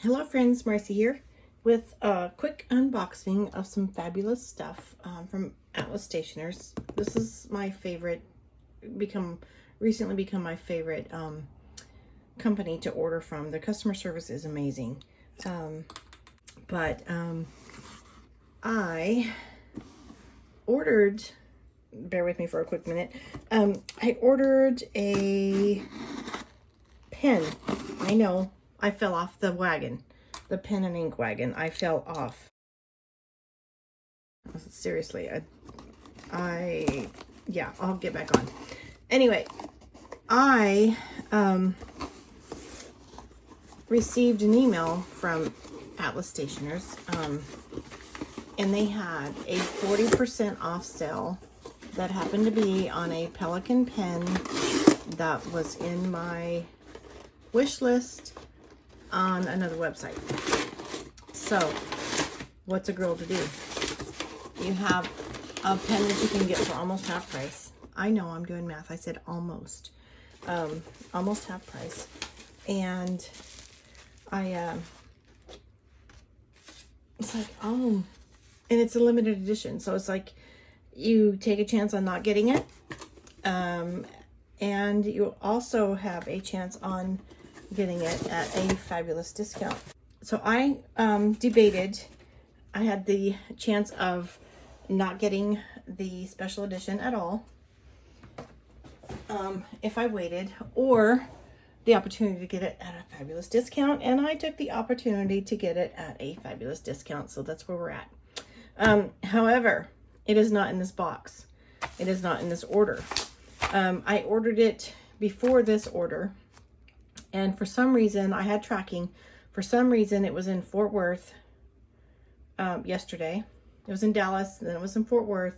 Hello friends, Marcy here with a quick unboxing of some fabulous stuff from Atlas Stationers. This is my favorite, recently become my favorite company to order from. Their customer service is amazing. I ordered, bear with me for a quick minute, I ordered a pen. I know, I fell off the wagon. The pen and ink wagon. I fell off. Seriously, yeah, I'll get back on. Anyway, I received an email from Atlas Stationers, and they had a 40% off sale that happened to be on a Pelican pen that was in my wish list on another website. So, what's a girl to do? You have a pen that you can get for almost half price. I know I'm doing math. I said almost. Almost half price. And it's like, oh, and it's a limited edition. So it's like you take a chance on not getting it. And you also have a chance on getting it at a fabulous discount. So I debated. I had the chance of not getting the special edition at all if I waited, or the opportunity to get it at a fabulous discount, and I took the opportunity to get it at a fabulous discount, so that's where we're at. However, it is not in this box. It is not in this order. I ordered it before this order, and for some reason, I had tracking. For some reason, it was in Fort Worth yesterday. It was in Dallas, and then it was in Fort Worth,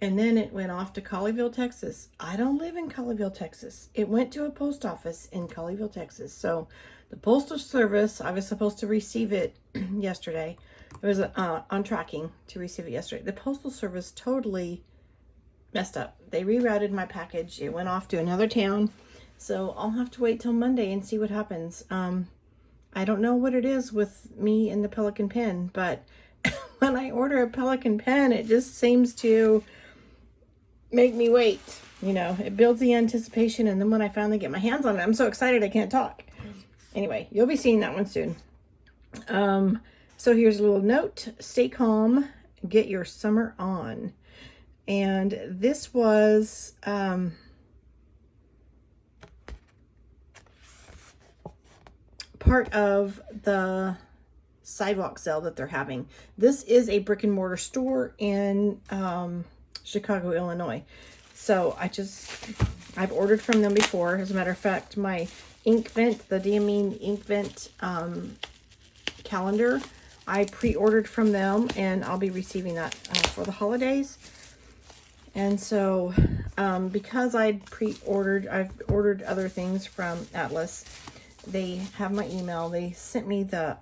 and then it went off to Colleyville, Texas. I don't live in Colleyville, Texas. It went to a post office in Colleyville, Texas. So the Postal Service, I was supposed to receive it yesterday. It was on tracking to receive it yesterday. The Postal Service totally messed up. They rerouted my package. It went off to another town. So I'll have to wait till Monday and see what happens. I don't know what it is with me and the Pelican pen, but when I order a Pelican pen, it just seems to make me wait. You know, it builds the anticipation, and then when I finally get my hands on it, I'm so excited I can't talk. Anyway, you'll be seeing that one soon. So here's a little note. Stay calm, get your summer on. And this was part of the sidewalk sale that they're having. This is a brick and mortar store in Chicago, Illinois. So I've ordered from them before. As a matter of fact, my Inkvent, the Diamine Inkvent calendar, I pre-ordered from them, and I'll be receiving that for the holidays. And so because I've ordered other things from Atlas. They have my email. They sent me the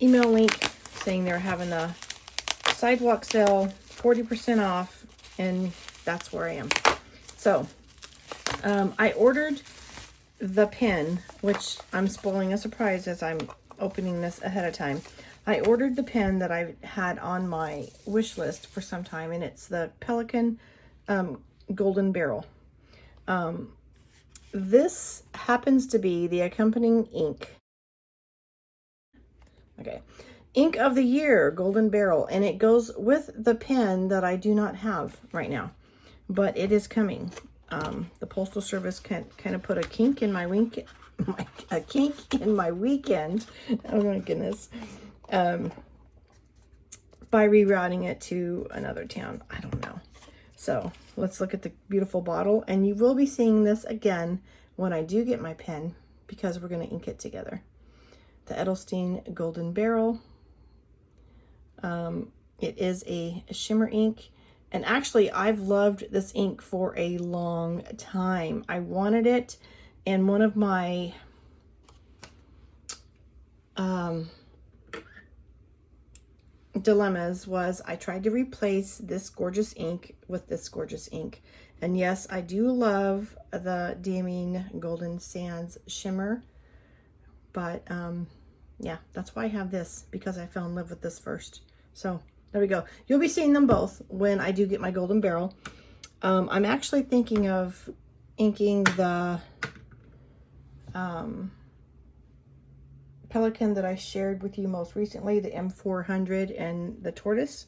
email link saying they're having a sidewalk sale, 40% off, and that's where I am. So I ordered the pen, which I'm spoiling a surprise as I'm opening this ahead of time. I ordered the pen that I had on my wish list for some time, and it's the Pelican Golden Barrel. This happens to be the accompanying ink. Okay. Ink of the Year, Golden Barrel. And it goes with the pen that I do not have right now. But it is coming. The Postal Service kind of put a kink in my weekend. Oh my goodness. By rerouting it to another town. I don't know. So let's look at the beautiful bottle, and you will be seeing this again when I do get my pen, because we're going to ink it together. The Edelstein Golden Barrel. It is a shimmer ink, and actually I've loved this ink for a long time. I wanted it, and one of my dilemmas was I tried to replace this gorgeous ink with this gorgeous ink. And yes, I do love the Diamine Golden Sands Shimmer But yeah, that's why I have this, because I fell in love with this first. So there we go. You'll be seeing them both when I do get my Golden Barrel. I'm actually thinking of inking the Pelican that I shared with you most recently, the M400 and the Tortoise.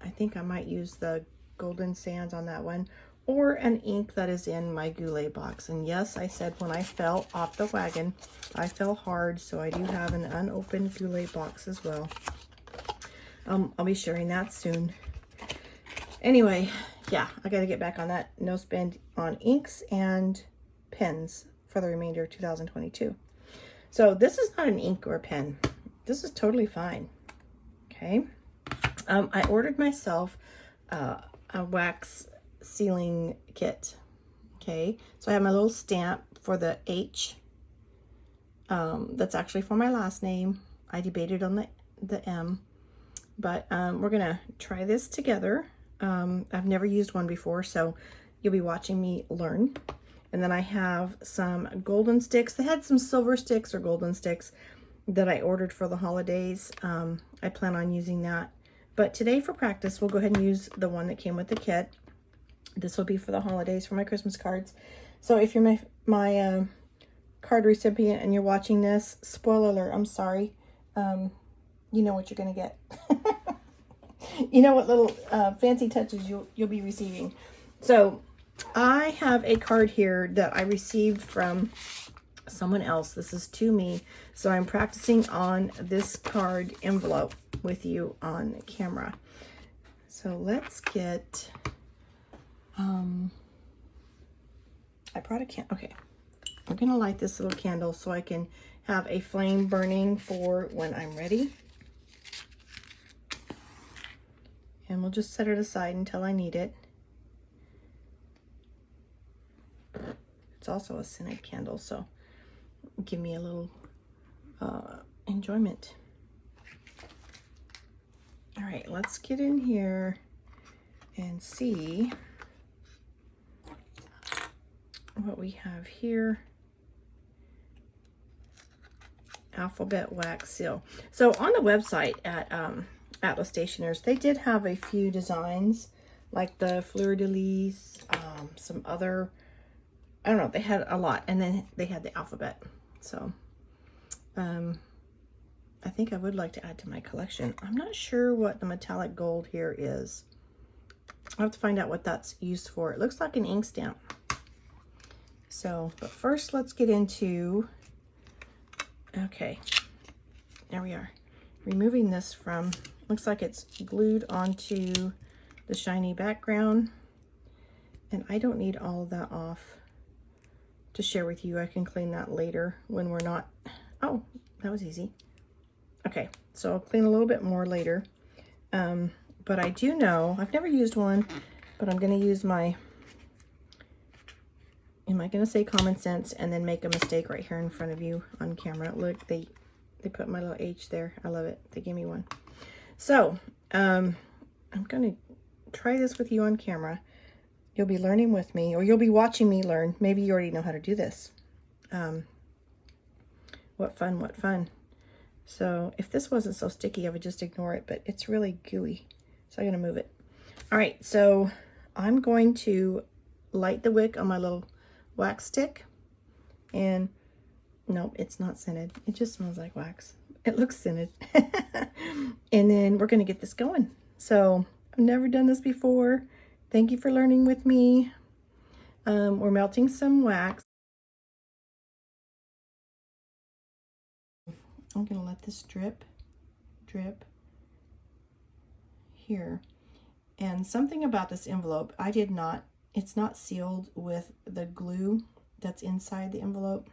I think I might use the Golden Sands on that one, or an ink that is in my Goulet box. And yes, I said when I fell off the wagon, I fell hard, so I do have an unopened Goulet box as well. I'll be sharing that soon. Anyway, yeah, I got to get back on that no spend on inks and pens for the remainder of 2022. So this is not an ink or a pen. This is totally fine. Okay. I ordered myself a wax sealing kit. Okay. So I have my little stamp for the H. That's actually for my last name. I debated on the M. But we're going to try this together. I've never used one before, so you'll be watching me learn. And then I have some golden sticks. They had some silver sticks or golden sticks that I ordered for the holidays. I plan on using that. But today for practice, we'll go ahead and use the one that came with the kit. This will be for the holidays, for my Christmas cards. So if you're my card recipient and you're watching this, spoiler alert, I'm sorry. You know what you're going to get. You know what little fancy touches you'll be receiving. So I have a card here that I received from someone else. This is to me. So I'm practicing on this card envelope with you on camera. So let's get, I brought a candle. Okay. I'm going to light this little candle so I can have a flame burning for when I'm ready. And we'll just set it aside until I need it. It's also a scented candle, so give me a little enjoyment. All right, let's get in here and see what we have here. Alphabet wax seal. So on the website at Atlas Stationers, they did have a few designs like the fleur-de-lis, some other, I don't know, they had a lot, and then they had the alphabet. So I think I would like to add to my collection. I'm not sure what the metallic gold here is. I'll have to find out what that's used for. It looks like an ink stamp. So, but first let's get into, okay, there we are. Removing this from, looks like it's glued onto the shiny background. And I don't need all of that off to share with you. I can clean that later when we're not, oh, that was easy. Okay, so I'll clean a little bit more later. But I do know, I've never used one, but I'm going to use my, am I going to say common sense and then make a mistake right here in front of you on camera? Look, they put my little H there. I love it. They gave me one. So, I'm going to try this with you on camera. You'll be learning with me, or you'll be watching me learn. Maybe you already know how to do this. What fun, what fun. So if this wasn't so sticky, I would just ignore it, but it's really gooey. So I'm going to move it. All right, so I'm going to light the wick on my little wax stick. And nope, it's not scented. It just smells like wax. It looks scented. And then we're going to get this going. So I've never done this before. Thank you for learning with me. We're melting some wax. I'm going to let this drip here. And something about this envelope, it's not sealed with the glue that's inside the envelope.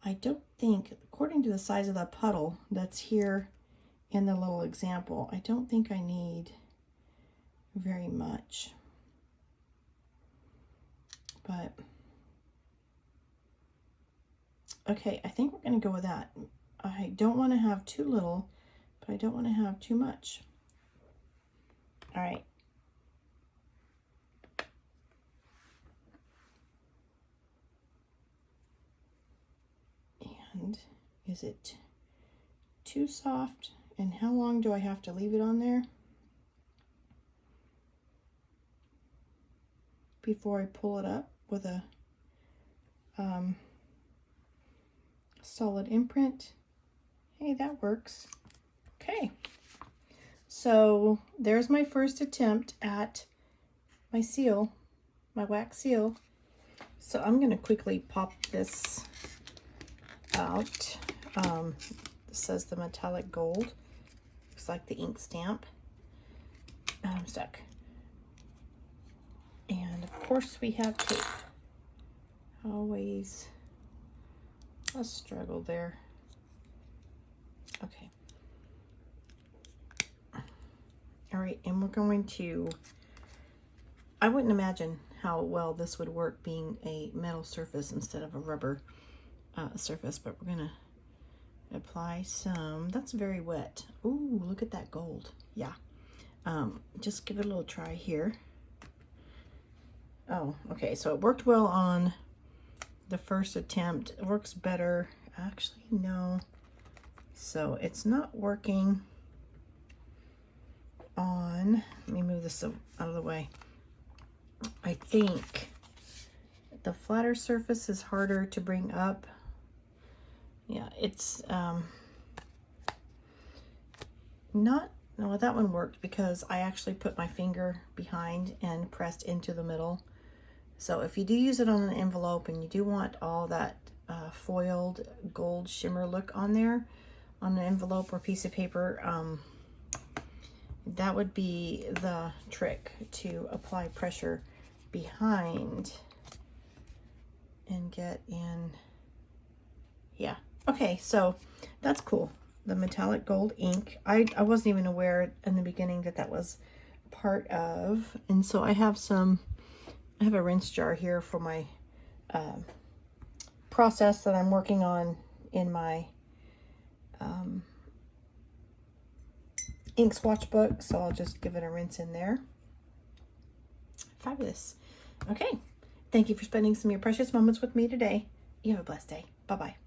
I don't think, according to the size of the puddle that's here in the little example, I don't think I need very much. But okay, I think we're going to go with that. I don't want to have too little, but I don't want to have too much. All right. And is it too soft? And how long do I have to leave it on there before I pull it up with a solid imprint? Hey, that works. Okay, so there's my first attempt at my seal, my wax seal. So I'm going to quickly pop this out. This says the metallic gold. Looks like the ink stamp. I'm stuck. And of course we have tape. Always a struggle there. Okay. All right, and we're going to, I wouldn't imagine how well this would work being a metal surface instead of a rubber surface, but we're gonna apply some. That's very wet. Ooh, look at that gold. Yeah. Just give it a little try here. Oh, okay, so it worked well on the first attempt. It works better. Actually, no. So it's not working on, let me move this out of the way. I think the flatter surface is harder to bring up. Yeah, it's not, no, that one worked because I actually put my finger behind and pressed into the middle. So if you do use it on an envelope and you do want all that foiled gold shimmer look on there, on an envelope or piece of paper, that would be the trick, to apply pressure behind and get in. Yeah, okay, so that's cool. The metallic gold ink. I wasn't even aware in the beginning that that was part of, and so I have a rinse jar here for my process that I'm working on in my ink swatch book, so I'll just give it a rinse in there. Fabulous. Okay, thank you for spending some of your precious moments with me today. You have a blessed day. Bye-bye.